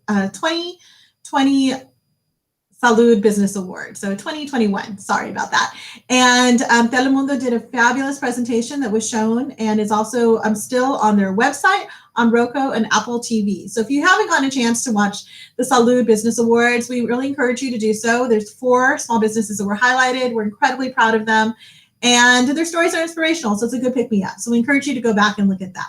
2020 Salud Business Award. So 2021, sorry about that. And Telemundo did a fabulous presentation that was shown and is also still on their website, on Roku and Apple TV. So if you haven't gotten a chance to watch the Salud Business Awards, we really encourage you to do so. There's 4 small businesses that were highlighted. We're incredibly proud of them. And their stories are inspirational, so it's a good pick-me-up. So we encourage you to go back and look at that.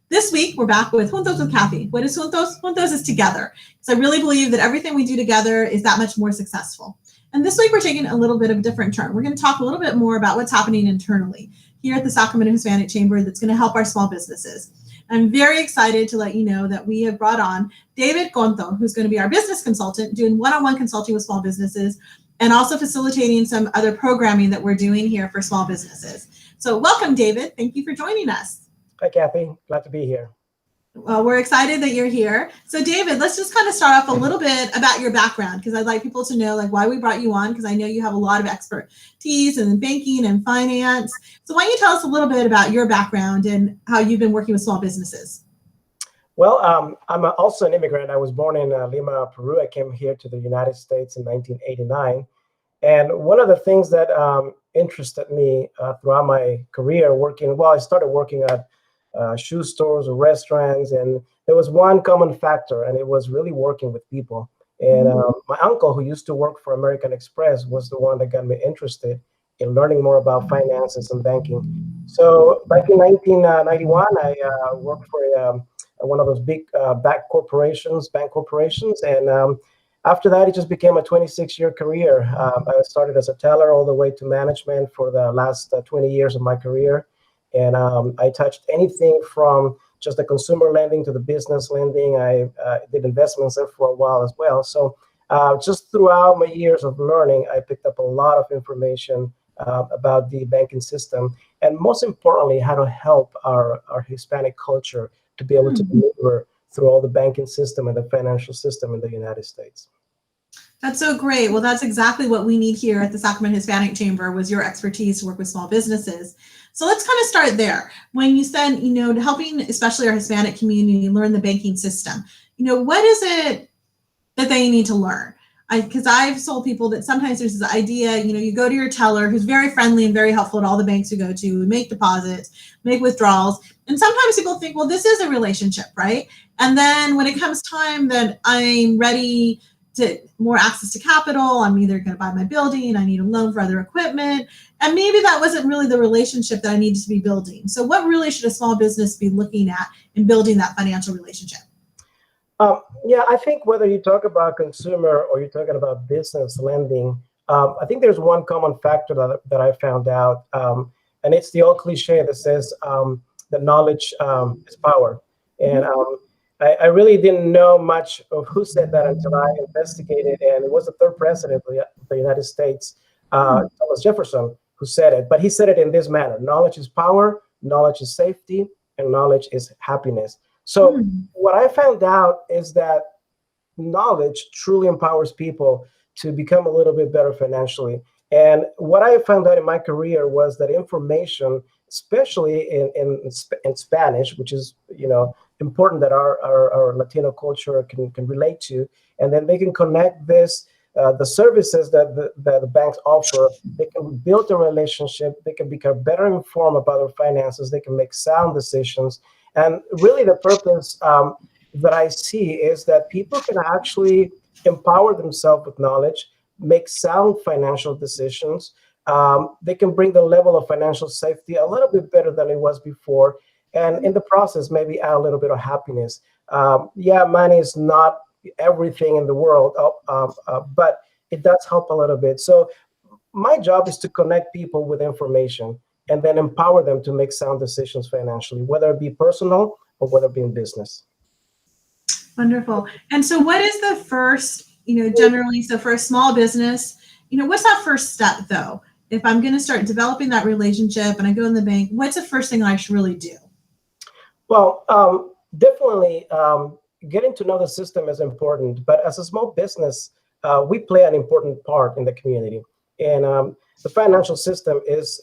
This week, we're back with Juntos with Cathy. What is Juntos? Juntos is together. So I really believe that everything we do together is that much more successful. And this week, we're taking a little bit of a different turn. We're going to talk a little bit more about what's happening internally here at the Sacramento Hispanic Chamber that's going to help our small businesses. I'm very excited to let you know that we have brought on David Contto, who's going to be our business consultant, doing one-on-one consulting with small businesses, and also facilitating some other programming that we're doing here for small businesses. So welcome, David. Thank you for joining us. Hi, Cathy. Glad to be here. Well, we're excited that you're here. So David, let's just kind of start off a little bit about your background, because I'd like people to know why we brought you on, because I know you have a lot of expertise in banking and finance. So why don't you tell us a little bit about your background and how you've been working with small businesses? Well, I'm also an immigrant. I was born in Lima, Peru. I came here to the United States in 1989. And one of the things that interested me throughout my career I started working at shoe stores or restaurants, and there was one common factor, and it was really working with people. And my uncle, who used to work for American Express, was the one that got me interested in learning more about finances and banking. So back in 1991, I worked for one of those big bank corporations, and after that, it just became a 26-year career. I started as a teller all the way to management for the last 20 years of my career. And I touched anything from just the consumer lending to the business lending. I did investments there for a while as well. So just throughout my years of learning, I picked up a lot of information about the banking system, and most importantly, how to help our Hispanic culture to be able to maneuver through all the banking system and the financial system in the United States. That's so great. Well, that's exactly what we need here at the Sacramento Hispanic Chamber, was your expertise to work with small businesses. So let's kind of start there. When you said, helping especially our Hispanic community learn the banking system, what is it that they need to learn? Because I've told people that sometimes there's this idea, you go to your teller who's very friendly and very helpful at all the banks you go to, make deposits, make withdrawals. And sometimes people think, well, this is a relationship, right? And then when it comes time that I'm ready to more access to capital, I'm either going to buy my building, I need a loan for other equipment, and maybe that wasn't really the relationship that I needed to be building. So what really should a small business be looking at in building that financial relationship? Yeah, I think whether you talk about consumer or you're talking about business lending, I think there's one common factor that I found out, and it's the old cliche that says that knowledge is power. And I really didn't know much of who said that until I investigated, and it was the third president of the United States, Thomas Jefferson, who said it. But he said it in this manner: knowledge is power, knowledge is safety, and knowledge is happiness. So what I found out is that knowledge truly empowers people to become a little bit better financially. And what I found out in my career was that information, especially in Spanish, which is important that our Latino culture can relate to, and then they can connect this the services that the banks offer. They can build a relationship. They can become better informed about their finances. They can make sound decisions. And really, the purpose that I see is that people can actually empower themselves with knowledge, make sound financial decisions. They can bring the level of financial safety a little bit better than it was before. And in the process, maybe add a little bit of happiness. Yeah, money is not everything in the world, but it does help a little bit. So my job is to connect people with information and then empower them to make sound decisions financially, whether it be personal or whether it be in business. Wonderful. And so what is the first, generally, so for a small business, what's that first step though? If I'm going to start developing that relationship and I go in the bank, what's the first thing I should really do? Well, definitely getting to know the system is important, but as a small business, we play an important part in the community. And the financial system is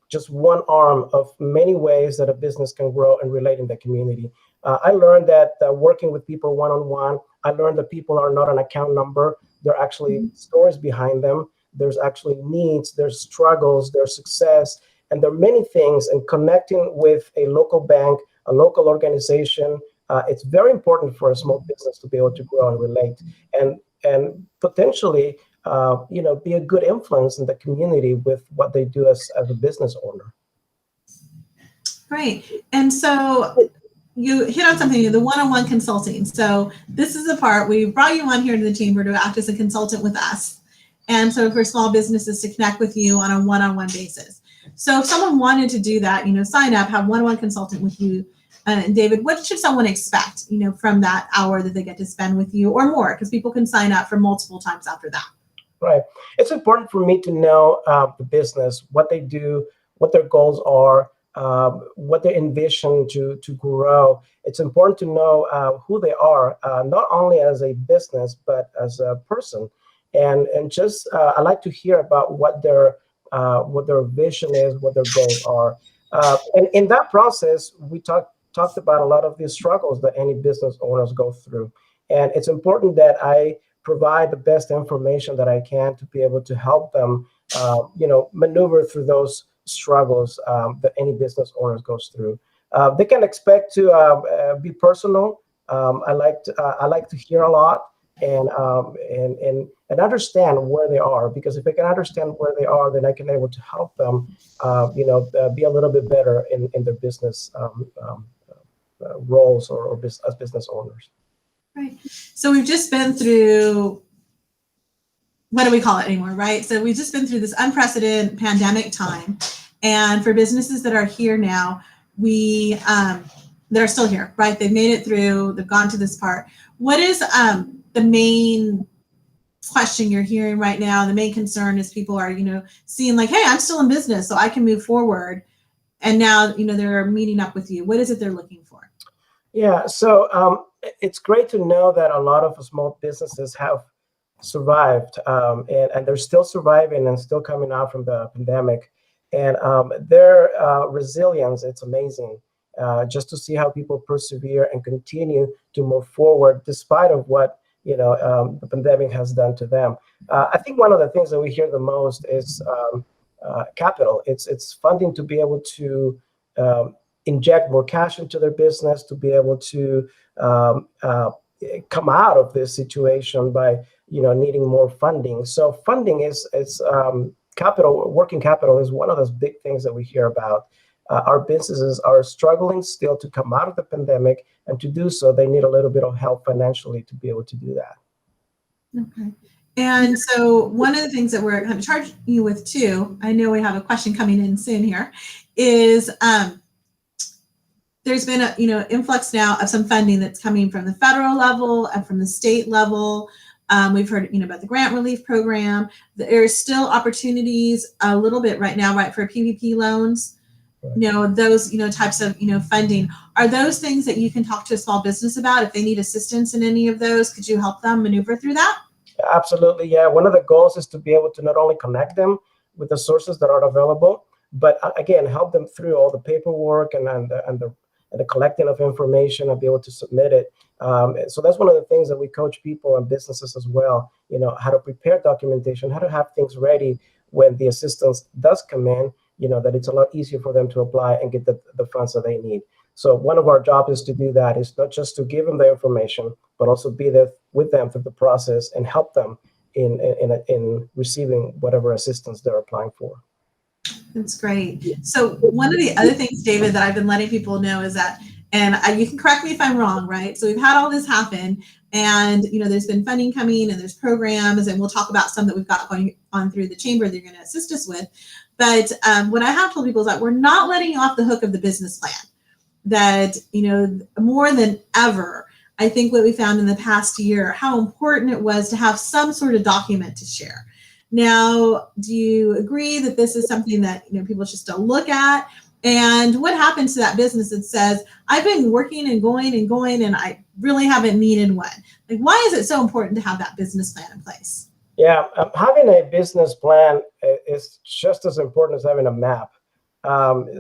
just one arm of many ways that a business can grow and relate in the community. I learned that working with people one-on-one, I learned that people are not an account number. There are actually stories behind them. There's actually needs, there's struggles, there's success, and there are many things. And connecting with a local bank, a local organization, it's very important for a small business to be able to grow and relate, and potentially, be a good influence in the community with what they do as a business owner. Right. And so you hit on something, the one-on-one consulting. So this is the part we brought you on here to the chamber to act as a consultant with us. And so for small businesses to connect with you on a one-on-one basis. So if someone wanted to do that, sign up, have one-on-one consultant with you. And David, what should someone expect, from that hour that they get to spend with you or more? Because people can sign up for multiple times after that. Right. It's important for me to know the business, what they do, what their goals are, what they envision to grow. It's important to know who they are, not only as a business, but as a person. And just I like to hear about what their vision is, what their goals are. And in that process, we talked about a lot of the struggles that any business owners go through. And it's important that I provide the best information that I can to be able to help them, maneuver through those struggles that any business owners goes through. They can expect to be personal. I like to hear a lot and understand where they are, because if I can understand where they are, then I can able to help them, be a little bit better in their business roles or as business owners. Right. So we've just been through, what do we call it anymore, right? So we've just been through this unprecedented pandemic time. And for businesses that are here now, that are still here, right? They've made it through, they've gone to this part. What is the main question you're hearing right now? The main concern is people are, seeing like, hey, I'm still in business, so I can move forward. And now, they're meeting up with you. What is it they're looking for? Yeah, so it's great to know that a lot of small businesses have survived, and they're still surviving and still coming out from the pandemic. And their resilience, it's amazing, just to see how people persevere and continue to move forward despite of what the pandemic has done to them. I think one of the things that we hear the most is capital. It's funding to be able to inject more cash into their business, to be able to come out of this situation by needing more funding. So funding is capital, working capital is one of those big things that we hear about. Our businesses are struggling still to come out of the pandemic, and to do so, they need a little bit of help financially to be able to do that. Okay. And so one of the things that we're going to charge you with too, I know we have a question coming in soon here, is there's been a influx now of some funding that's coming from the federal level and from the state level. We've heard about the grant relief program. There's still opportunities a little bit right now, right, for PPP loans. Right. Those types of funding. Are those things that you can talk to a small business about? If they need assistance in any of those, could you help them maneuver through that? Absolutely, yeah. One of the goals is to be able to not only connect them with the sources that are available, but again, help them through all the paperwork and the collecting of information and be able to submit it. So that's one of the things that we coach people and businesses as well, how to prepare documentation, how to have things ready when the assistance does come in, that it's a lot easier for them to apply and get the funds that they need. So one of our jobs is to do that, is not just to give them the information, but also be there with them through the process and help them in receiving whatever assistance they're applying for. That's great. So one of the other things, David, that I've been letting people know is that, and you can correct me if I'm wrong, right? So we've had all this happen, and there's been funding coming, and there's programs, and we'll talk about some that we've got going on through the chamber that you're going to assist us with. But what I have told people is that we're not letting you off the hook of the business plan. That more than ever, I think what we found in the past year, how important it was to have some sort of document to share. Now, do you agree that this is something that people should still look at? And what happens to that business that says, I've been working and going and I really haven't needed one? Like, why is it so important to have that business plan in place? Yeah, having a business plan is just as important as having a map.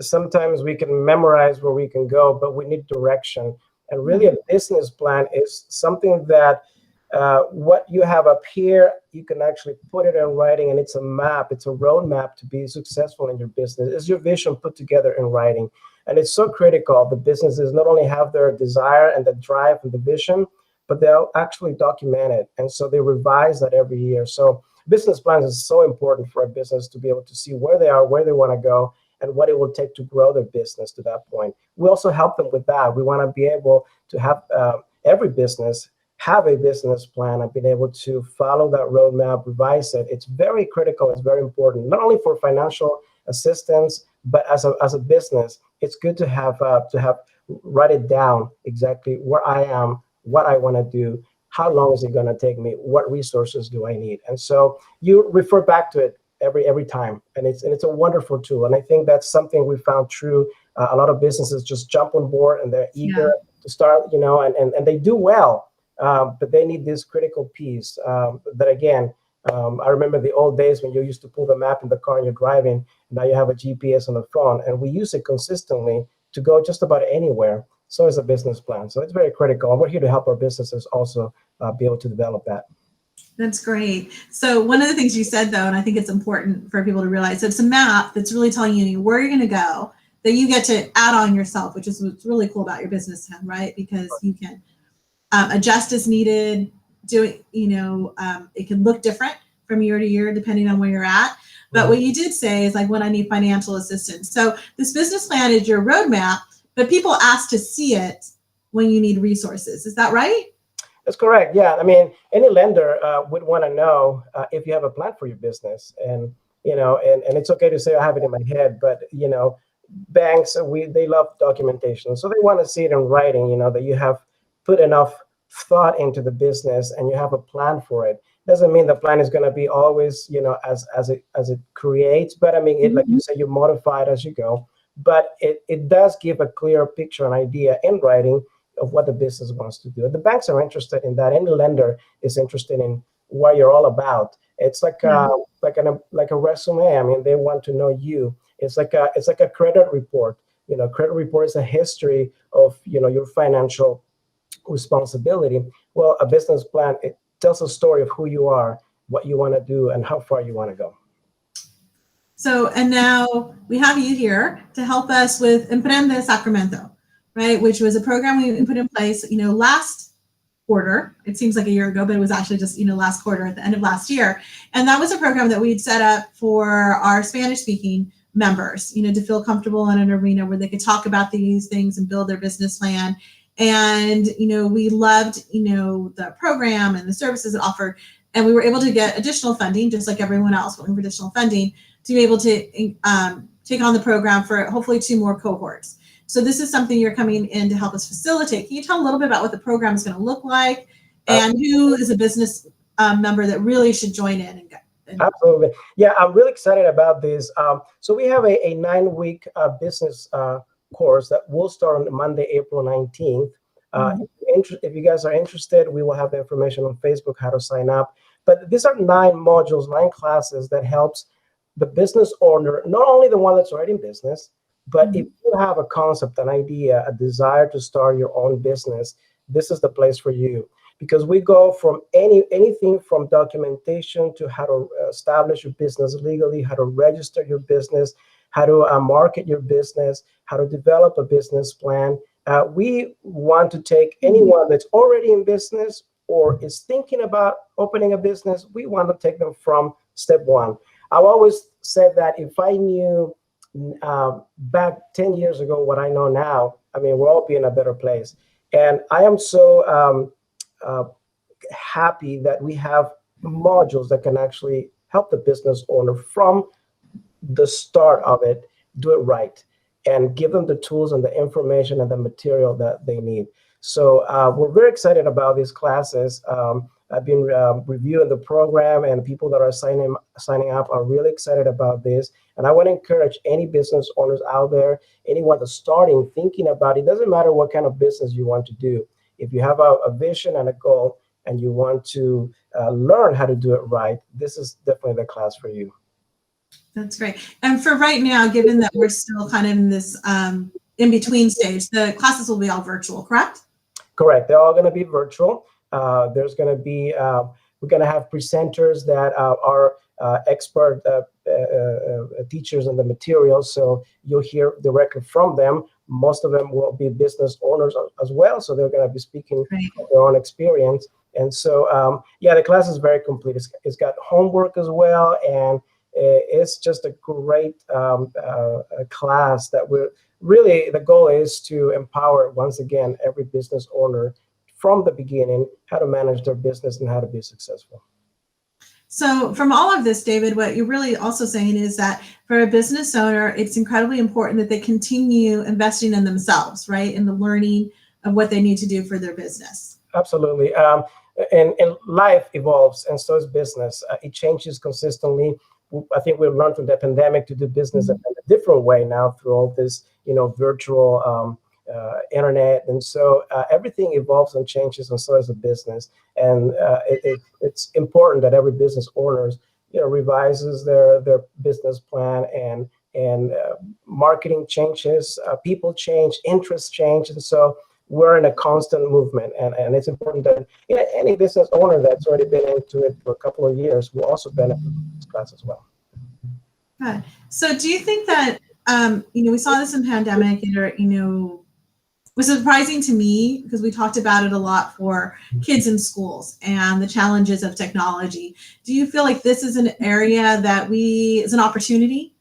Sometimes we can memorize where we can go, but we need direction. And really, a business plan is something that what you have up here, you can actually put it in writing, and it's a map, it's a roadmap to be successful in your business. It's your vision put together in writing. And it's so critical. The businesses not only have their desire and the drive and the vision, but they'll actually document it. And so they revise that every year. So business plans is so important for a business to be able to see where they are, where they want to go, and what it will take to grow their business to that point. We also help them with that. We want to be able to have every business have a business plan and being able to follow that roadmap, revise it. It's very critical. It's very important, not only for financial assistance, but as a business, it's good to have write it down exactly where I am, what I want to do, how long is it going to take me, what resources do I need, and so you refer back to it every time, and it's a wonderful tool. And I think that's something we found true. A lot of businesses just jump on board and they're eager to start, and they do well, but they need this critical piece. That again, I remember the old days when you used to pull the map in the car and you're driving. Now you have a GPS on the phone, and we use it consistently to go just about anywhere. So is a business plan. So it's very critical. And we're here to help our businesses also be able to develop that. That's great. So one of the things you said, though, and I think it's important for people to realize, it's a map that's really telling you where you're going to go, that you get to add on yourself, which is what's really cool about your business plan, right? Because you can adjust as needed, it can look different from year to year, depending on where you're at. But what you did say is like when I need financial assistance. So this business plan is your roadmap, but people ask to see it when you need resources. Is that right? That's correct. Yeah. I mean, any lender would want to know if you have a plan for your business, and it's okay to say I have it in my head, but banks, they love documentation, so they want to see it in writing. That you have put enough thought into the business and you have a plan for it. Doesn't mean the plan is going to be always as it creates, but I mean, like you say, you modify it as you go. But it does give a clear picture, an idea in writing of what the business wants to do. And the banks are interested in that. Any lender is interested in what you're all about. It's like a resume. I mean, they want to know you. It's like a credit report. Credit report is a history of your financial responsibility. Well, a business plan, it tells a story of who you are, what you want to do, and how far you want to go. So, and now we have you here to help us with Emprende Sacramento, right? Which was a program we put in place, last quarter. It seems like a year ago, but it was actually just, last quarter at the end of last year. And that was a program that we'd set up for our Spanish speaking members, to feel comfortable in an arena where they could talk about these things and build their business plan. And, we loved, the program and the services it offered. And we were able to get additional funding, just like everyone else looking for additional funding, to be able to take on the program for hopefully 2 more cohorts. So this is something you're coming in to help us facilitate. Can you tell a little bit about what the program is going to look like and who is a business member that really should join in and go? Absolutely. Yeah, I'm really excited about this. So we have a 9-week business course that will start on Monday, April 19th. If you guys are interested, we will have the information on Facebook how to sign up. But these are 9 modules, 9 classes that helps the business owner, not only the one that's already in business, but if you have a concept, an idea, a desire to start your own business, this is the place for you. Because we go from anything from documentation to how to establish your business legally, how to register your business, how to market your business, how to develop a business plan. We want to take anyone that's already in business or is thinking about opening a business. We want to take them from step 1. I've always said that if I knew back 10 years ago what I know now, I mean, we'll all be in a better place. And I am so happy that we have modules that can actually help the business owner from the start of it, do it right, and give them the tools and the information and the material that they need. So we're very excited about these classes. I've been reviewing the program, and people that are signing up are really excited about this. And I want to encourage any business owners out there, anyone that's starting, thinking about it. Doesn't matter what kind of business you want to do. If you have a vision and a goal and you want to learn how to do it right, this is definitely the class for you. That's great. And for right now, given that we're still kind of in this in-between stage, the classes will be all virtual, correct? Correct. They're all going to be virtual. There's going to be, we're going to have presenters that are expert teachers in the materials, so you'll hear directly from them. Most of them will be business owners as well, so they're going to be speaking of their own experience. And so, yeah, the class is very complete. It's got homework as well, and it's just a great class that we're really, the goal is to empower, once again, every business owner from the beginning, how to manage their business and how to be successful. So from all of this, David, what you're really also saying is that for a business owner, it's incredibly important that they continue investing in themselves, right? In the learning of what they need to do for their business. Absolutely. And life evolves, and so is business. It changes consistently. I think we've learned through the pandemic to do business in a different way now through all this, virtual internet. And so everything evolves and changes, and so is the business. And it's important that every business owner, revises their business plan, and marketing changes, people change, interests change. And so we're in a constant movement, and it's important that any business owner that's already been into it for a couple of years will also benefit from this class as well. Good. So do you think that, we saw this in pandemic, was surprising to me because we talked about it a lot for kids in schools and the challenges of technology. Do you feel like this is an area that is an opportunity,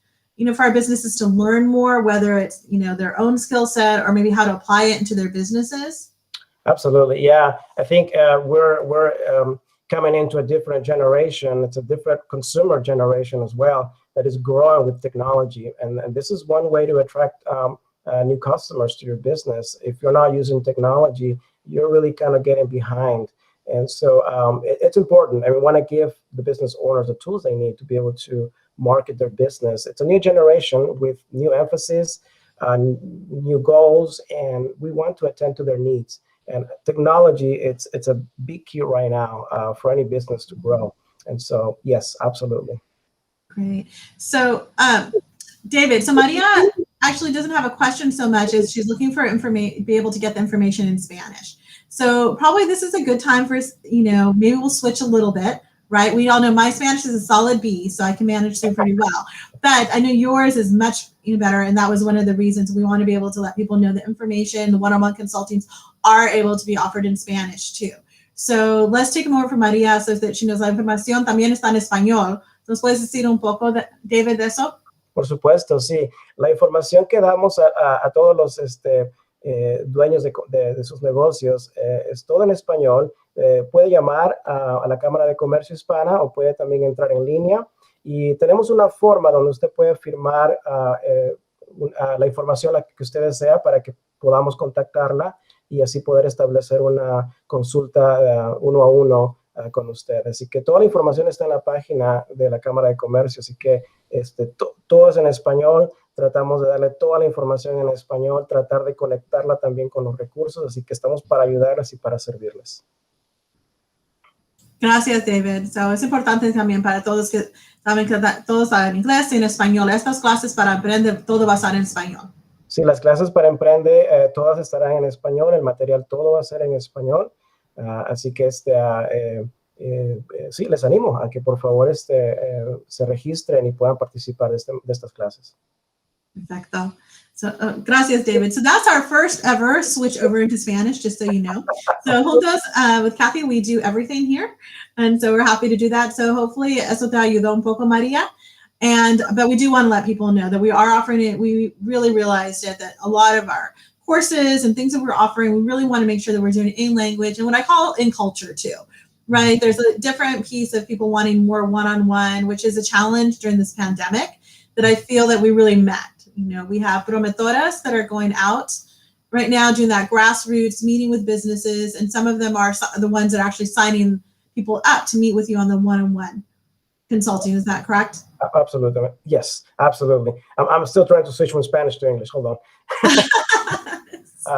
for our businesses to learn more, whether it's, their own skill set or maybe how to apply it into their businesses? Absolutely. Yeah. I think we're coming into a different generation. It's a different consumer generation as well that is growing with technology. And this is one way to attract new customers to your business. If you're not using technology, you're really kind of getting behind. And so it's important. And we want to give the business owners the tools they need to be able to market their business. It's a new generation with new emphasis, new goals, and we want to attend to their needs. And technology, it's a big key right now for any business to grow. And so, yes, absolutely. Great. So, David, so Maria actually doesn't have a question so much as she's looking for information, be able to get the information in Spanish. So probably this is a good time for, maybe we'll switch a little bit, right? We all know my Spanish is a solid B, so I can manage through pretty well. But I know yours is much better, and that was one of the reasons we want to be able to let people know the information, the one-on-one consultings are able to be offered in Spanish too. So let's take a moment for Maria so that she knows la información también está en español. ¿Nos puedes decir un poco, David, de eso? Por supuesto, sí. La información que damos a todos los dueños de sus negocios es todo en español. Puede llamar a la Cámara de Comercio Hispana o puede también entrar en línea. Y tenemos una forma donde usted puede firmar la información que usted desea para que podamos contactarla y así poder establecer una consulta uno a uno con usted. Así que toda la información está en la página de la Cámara de Comercio, así que todo es en español. Tratamos de darle toda la información en español, tratar de conectarla también con los recursos, así que estamos para ayudarles y para servirles. Gracias, David. So, es importante también para todos que saben que todos saben inglés y en español. Estas clases para aprender, todo va a estar en español. Sí, las clases para Emprende, todas estarán en español, el material todo va a ser en español. Así que sí, les animo a que por favor se registren y puedan participar de estas clases. Perfecto. So, gracias, David. So that's our first ever switch over into Spanish, just so you know. So Juntos with Cathy, we do everything here. And so we're happy to do that. So hopefully eso te ayudó un poco, Maria. But we do want to let people know that we are offering it. We really realized that a lot of our courses and things that we're offering, we really want to make sure that we're doing it in language and what I call in culture too, right? There's a different piece of people wanting more one-on-one, which is a challenge during this pandemic that I feel that we really met. We have promotoras that are going out right now doing that grassroots meeting with businesses, and some of them are the ones that are actually signing people up to meet with you on the one-on-one consulting. Is that correct? Absolutely. Yes, absolutely. I'm still trying to switch from Spanish to English. Hold on.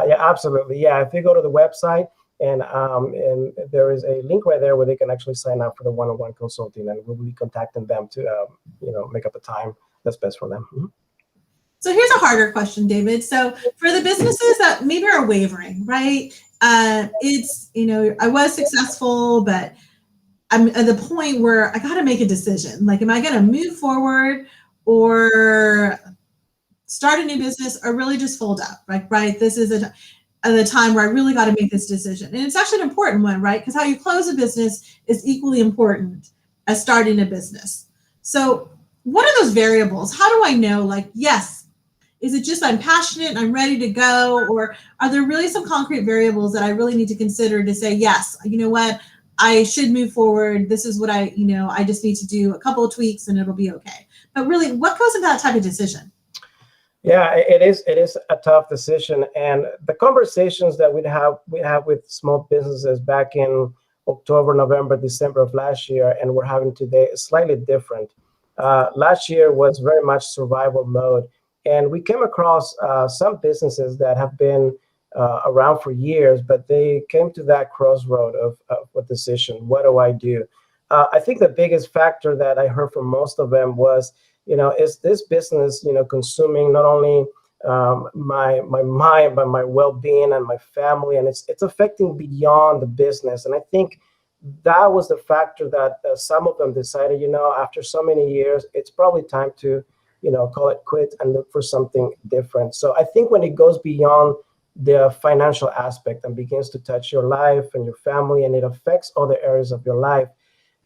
Yeah, absolutely. Yeah, if you go to the website and there is a link right there where they can actually sign up for the one-on-one consulting, and we'll be contacting them to make up a time that's best for them. Mm-hmm. So here's a harder question, David. So for the businesses that maybe are wavering, right? It's, I was successful, but I'm at the point where I got to make a decision. Like, am I going to move forward or start a new business or really just fold up? Like, right, this is the time where I really got to make this decision. And it's actually an important one, right? Because how you close a business is equally important as starting a business. So what are those variables? How do I know, like, yes, is it just I'm passionate and I'm ready to go? Or are there really some concrete variables that I really need to consider to say, yes, you know what, I should move forward. This is what I just need to do a couple of tweaks and it'll be okay. But really, what goes into that type of decision? Yeah, it is. It is a tough decision, and the conversations that we have with small businesses back in October, November, December of last year, and we're having today is slightly different. Last year was very much survival mode, and we came across some businesses that have been around for years, but they came to that crossroad of a decision. What do I do? I think the biggest factor that I heard from most of them was, is this business, consuming not only my mind, but my well-being and my family, and it's affecting beyond the business. And I think that was the factor that some of them decided, after so many years, it's probably time to, call it quit and look for something different. So I think when it goes beyond the financial aspect and begins to touch your life and your family, and it affects other areas of your life,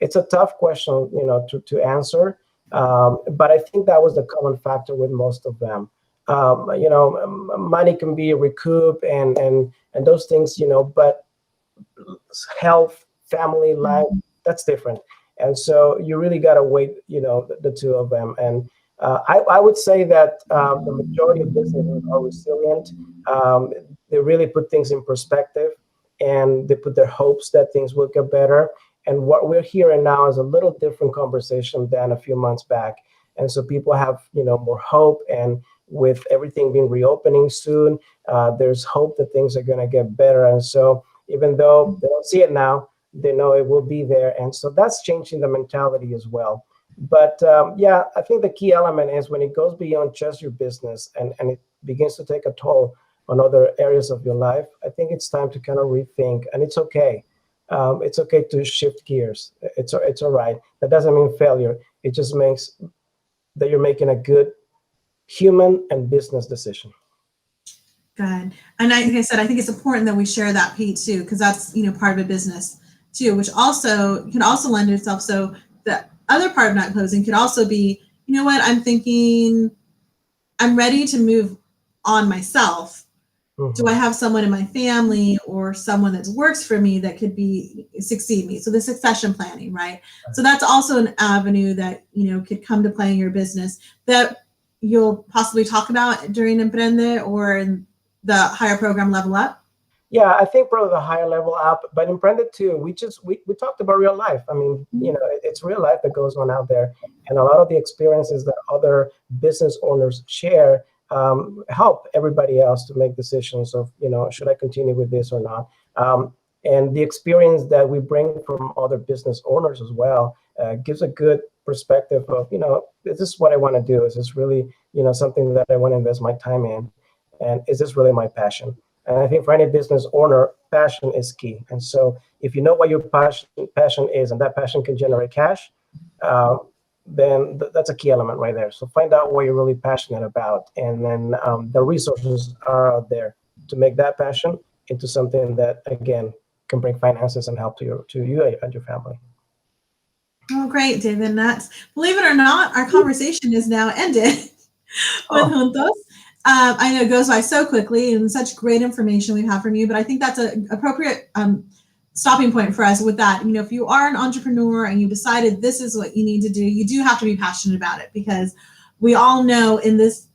it's a tough question, to answer. But I think that was the common factor with most of them. Money can be recouped and those things, but health, family, life, that's different. And so you really got to weigh, the two of them. And I would say that the majority of businesses are resilient. They really put things in perspective, and they put their hopes that things will get better. And what we're hearing now is a little different conversation than a few months back. And so people have, more hope. And with everything being reopening soon, there's hope that things are going to get better. And so even though they don't see it now, they know it will be there. And so that's changing the mentality as well. But yeah, I think the key element is when it goes beyond just your business and it begins to take a toll on other areas of your life, I think it's time to kind of rethink. And it's okay. It's okay to shift gears. It's all right. That doesn't mean failure. It just means that you're making a good human and business decision. Good. And like I said, I think it's important that we share that piece too, because that's, part of a business too, which also can also lend itself. So the other part of not closing could also be, I'm thinking I'm ready to move on myself. Do I have someone in my family or someone that works for me that could succeed me? So the succession planning, right? So that's also an avenue that, could come to play in your business that you'll possibly talk about during Emprende or in the higher program Level Up. Yeah, I think probably the higher level up, but in Emprende too, we talked about real life. I mean, it's real life that goes on out there. And a lot of the experiences that other business owners share help everybody else to make decisions of, should I continue with this or not? And the experience that we bring from other business owners as well gives a good perspective of, is this what I want to do? Is this really, something that I want to invest my time in? And is this really my passion? And I think for any business owner, passion is key. And so if you know what your passion is, and that passion can generate cash, then that's a key element right there. So find out what you're really passionate about, and then the resources are out there to make that passion into something that, again, can bring finances and help to you and your family. Oh, great, David. Believe it or not, our conversation is now ended with Juntos. I know it goes by so quickly and such great information we have from you, but I think that's an appropriate stopping point for us with that. If you are an entrepreneur and you decided this is what you need to do, you do have to be passionate about it, because we all know in this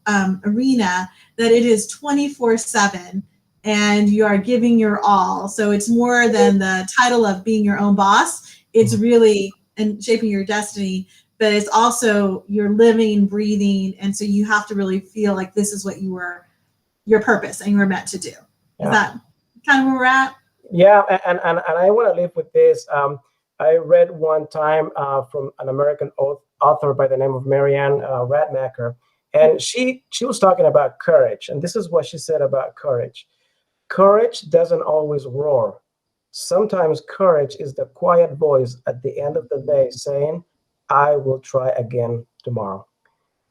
arena that it is 24/7 and you are giving your all. So it's more than the title of being your own boss. It's really and shaping your destiny, but it's also you're living, breathing. And so you have to really feel like this is what your purpose and you were meant to do. Yeah. Is that kind of where we're at? Yeah, and I want to leave with this. I read one time from an American author by the name of Marianne Radmacher, and she was talking about courage. And this is what she said about courage. Courage doesn't always roar. Sometimes courage is the quiet voice at the end of the day saying, I will try again tomorrow.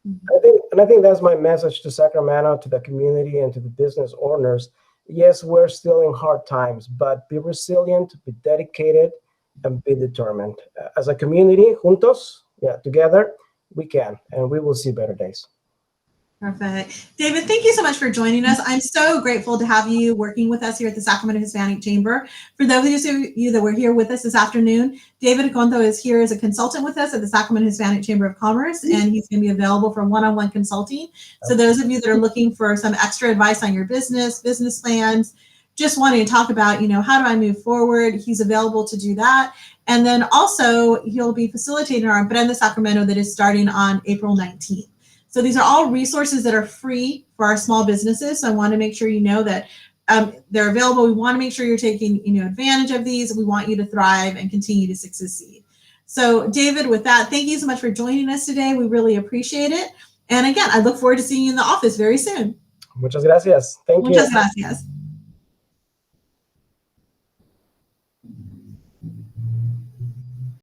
I think that's my message to Sacramento, to the community, and to the business owners. Yes, we're still in hard times, but be resilient, be dedicated, and be determined. As a community, juntos, yeah, together, we can, and we will see better days. Perfect. David, thank you so much for joining us. I'm so grateful to have you working with us here at the Sacramento Hispanic Chamber. For those of you that were here with us this afternoon, David Contto is here as a consultant with us at the Sacramento Hispanic Chamber of Commerce, and he's going to be available for one-on-one consulting. So those of you that are looking for some extra advice on your business plans, just wanting to talk about, how do I move forward? He's available to do that. And then also he'll be facilitating our Emprende Sacramento that is starting on April 19th. So these are all resources that are free for our small businesses. So I want to make sure you know that they're available. We want to make sure you're taking advantage of these. We want you to thrive and continue to succeed. So David, with that, thank you so much for joining us today. We really appreciate it. And again, I look forward to seeing you in the office very soon. Muchas gracias. Thank you. Muchas gracias.